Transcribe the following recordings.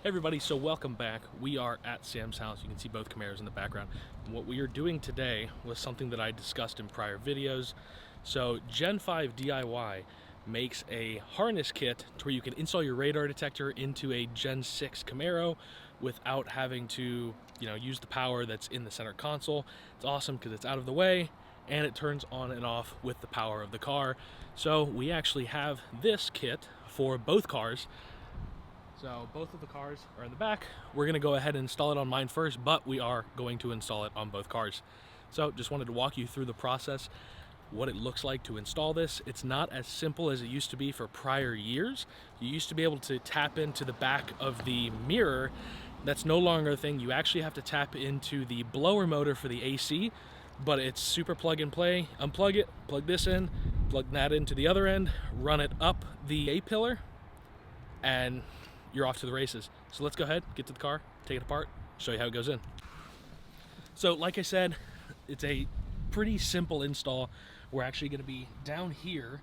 Everybody, so welcome back. We are at Sam's house. You can see both Camaros in the background. And what we are doing today was something that I discussed in prior videos. So Gen 5 DIY makes a harness kit to where you can install your radar detector into a Gen 6 Camaro without having to, use the power that's in the center console. It's awesome because it's out of the way and it turns on and off with the power of the car. So we actually have this kit for both cars. So both of the cars are in the back. We're gonna go ahead and install it on mine first, but we are going to install it on both cars. So just wanted to walk you through the process, what it looks like to install this. It's not as simple as it used to be for prior years. You used to be able to tap into the back of the mirror. That's no longer a thing. You actually have to tap into the blower motor for the AC, but it's super plug and play. Unplug it, plug this in, plug that into the other end, run it up the A-pillar, and you're off to the races. So let's go ahead, get to the car, take it apart, show you how it goes in. So like I said, it's a pretty simple install. We're actually gonna be down here,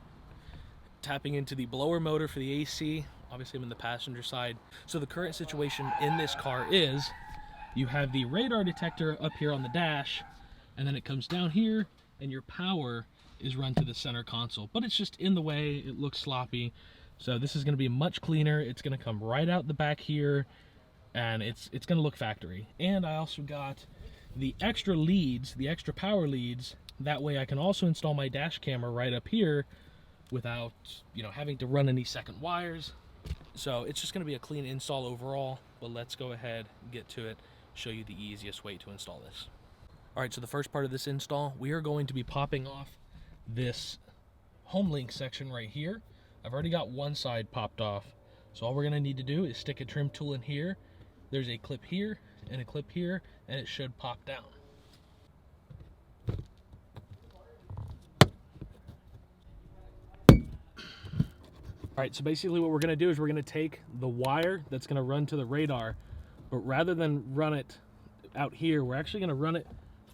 tapping into the blower motor for the AC. Obviously I'm in the passenger side. So the current situation in this car is, you have the radar detector up here on the dash, and then it comes down here, and your power is run to the center console. But it's just in the way, it looks sloppy. So this is going to be much cleaner. It's going to come right out the back here, and it's going to look factory. And I also got the extra leads, the extra power leads. That way I can also install my dash camera right up here without, having to run any second wires. So it's just going to be a clean install overall, but let's go ahead, get to it, show you the easiest way to install this. All right, so the first part of this install, we are going to be popping off this home link section right here. I've already got one side popped off. So all we're gonna need to do is stick a trim tool in here. There's a clip here and a clip here, and it should pop down. All right, so basically what we're gonna do is we're gonna take the wire that's gonna run to the radar, but rather than run it out here, we're actually gonna run it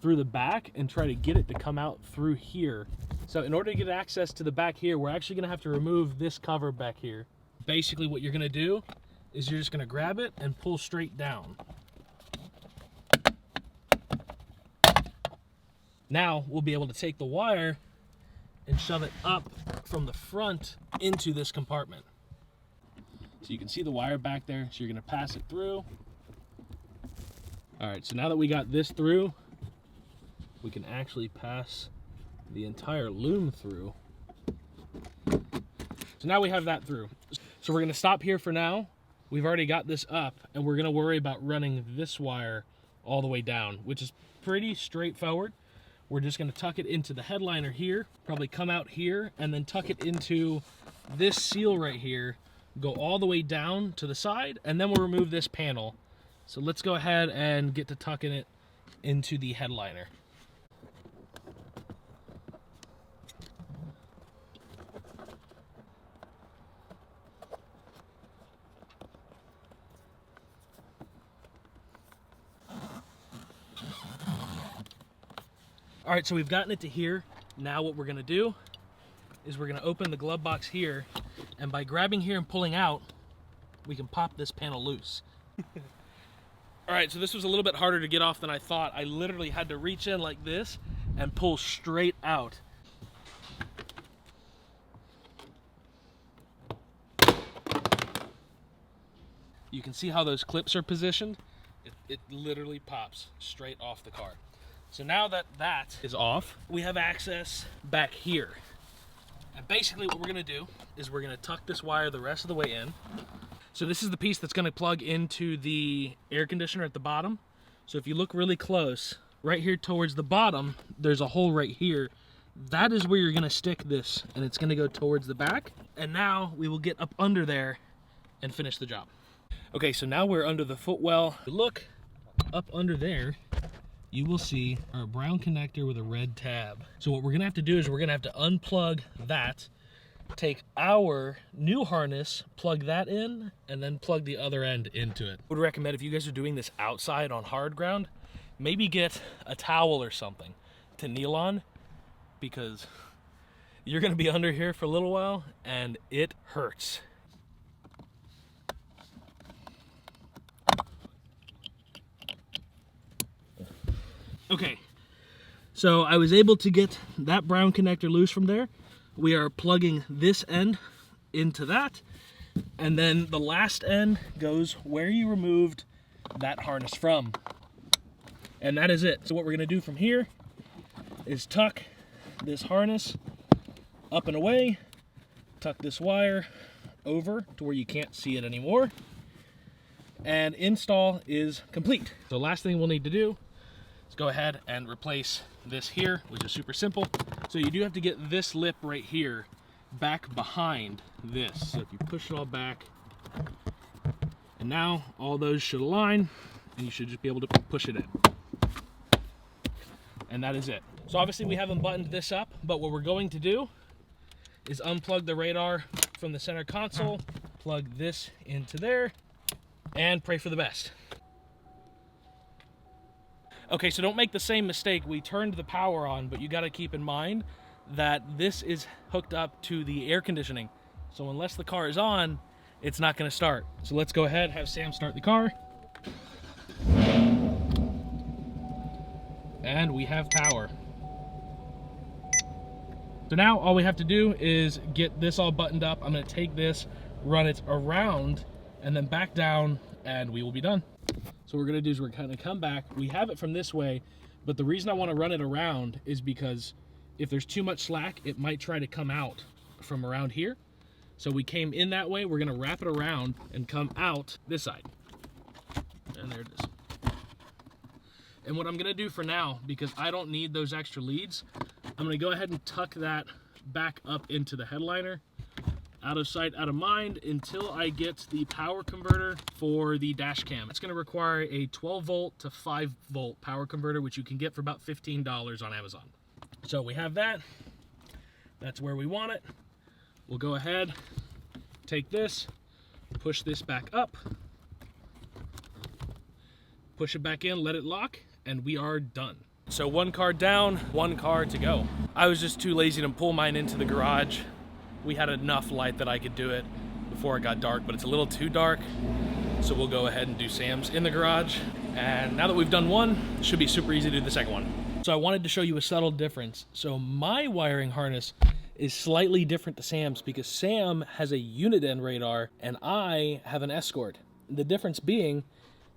through the back and try to get it to come out through here. So in order to get access to the back here, we're actually gonna have to remove this cover back here. Basically what you're gonna do is you're just gonna grab it and pull straight down. Now we'll be able to take the wire and shove it up from the front into this compartment. So you can see the wire back there, so you're gonna pass it through. All right, so now that we got this through, we can actually pass the entire loom through. So now we have that through. So we're gonna stop here for now. We've already got this up, and we're gonna worry about running this wire all the way down, which is pretty straightforward. We're just gonna tuck it into the headliner here, probably come out here, and then tuck it into this seal right here, go all the way down to the side, and then we'll remove this panel. So let's go ahead and get to tucking it into the headliner. All right, so we've gotten it to here. Now what we're gonna do is we're gonna open the glove box here, and by grabbing here and pulling out, we can pop this panel loose. All right, so this was a little bit harder to get off than I thought. I literally had to reach in like this and pull straight out. You can see how those clips are positioned. It literally pops straight off the car. So now that that is off, we have access back here. And basically what we're gonna do is we're gonna tuck this wire the rest of the way in. So this is the piece that's gonna plug into the air conditioner at the bottom. So if you look really close, right here towards the bottom, there's a hole right here. That is where you're gonna stick this, and it's gonna go towards the back. And now we will get up under there and finish the job. Okay, so now we're under the footwell. Look up under there, you will see our brown connector with a red tab. So what we're gonna have to do is we're gonna have to unplug that, take our new harness, plug that in, and then plug the other end into it. I would recommend, if you guys are doing this outside on hard ground, maybe get a towel or something to kneel on, because you're gonna be under here for a little while and it hurts. Okay, so I was able to get that brown connector loose from there. We are plugging this end into that, and then the last end goes where you removed that harness from. And that is it. So what we're gonna do from here is tuck this harness up and away, tuck this wire over to where you can't see it anymore, and install is complete. So last thing we'll need to do is go ahead and replace this here, which is super simple. So you do have to get this lip right here back behind this. So if you push it all back, and now all those should align, and you should just be able to push it in. And that is it. So obviously we haven't buttoned this up, but what we're going to do is unplug the radar from the center console, plug this into there, and pray for the best. Okay, so don't make the same mistake. We turned the power on, but you gotta keep in mind that this is hooked up to the air conditioning. So unless the car is on, it's not gonna start. So let's go ahead, have Sam start the car. And we have power. So now all we have to do is get this all buttoned up. I'm gonna take this, run it around, and then back down, and we will be done. So what we're gonna do is we're gonna come back. We have it from this way, but the reason I wanna run it around is because if there's too much slack, it might try to come out from around here. So we came in that way, we're gonna wrap it around and come out this side. And there it is. And what I'm gonna do for now, because I don't need those extra leads, I'm gonna go ahead and tuck that back up into the headliner, out of sight, out of mind, until I get the power converter for the dash cam. It's gonna require a 12 volt to 5 volt power converter, which you can get for about $15 on Amazon. So we have that, that's where we want it. We'll go ahead, take this, push this back up, push it back in, let it lock, and we are done. So one car down, one car to go. I was just too lazy to pull mine into the garage. We had enough light that I could do it before it got dark, but it's a little too dark. So we'll go ahead and do Sam's in the garage. And now that we've done one, it should be super easy to do the second one. So I wanted to show you a subtle difference. So my wiring harness is slightly different to Sam's because Sam has a unit end radar and I have an Escort. The difference being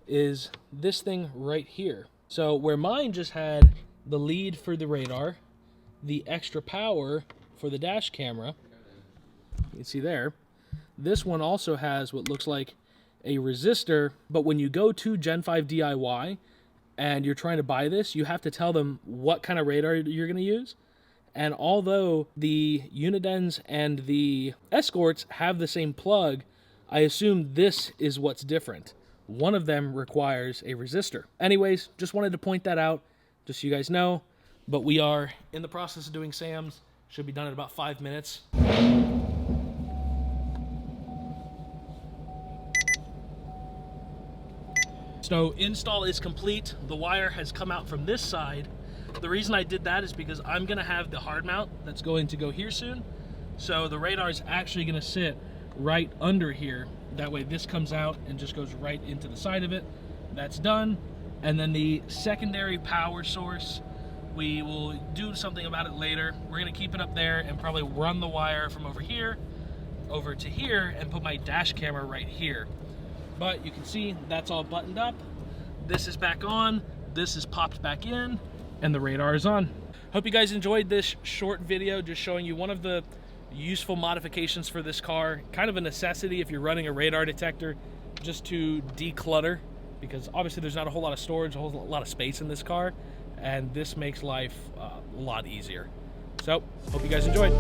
is this thing right here. So where mine just had the lead for the radar, the extra power for the dash camera, you can see there, this one also has what looks like a resistor, but when you go to Gen 5 DIY and you're trying to buy this, you have to tell them what kind of radar you're going to use. And although the unit ends and the Escorts have the same plug, I assume this is what's different. One of them requires a resistor. Anyways, just wanted to point that out, just so you guys know. But we are in the process of doing Sam's. Should be done in about 5 minutes. So install is complete. The wire has come out from this side. The reason I did that is because I'm gonna have the hard mount that's going to go here soon. So the radar is actually gonna sit right under here. That way this comes out and just goes right into the side of it. That's done. And then the secondary power source, we will do something about it later. We're gonna keep it up there and probably run the wire from over here over to here and put my dash camera right here. But you can see that's all buttoned up. This is back on, this is popped back in, and the radar is on. Hope you guys enjoyed this short video just showing you one of the useful modifications for this car. Kind of a necessity if you're running a radar detector, just to declutter, because obviously there's not a whole lot of storage, a whole lot of space in this car, and this makes life a lot easier. So, hope you guys enjoyed.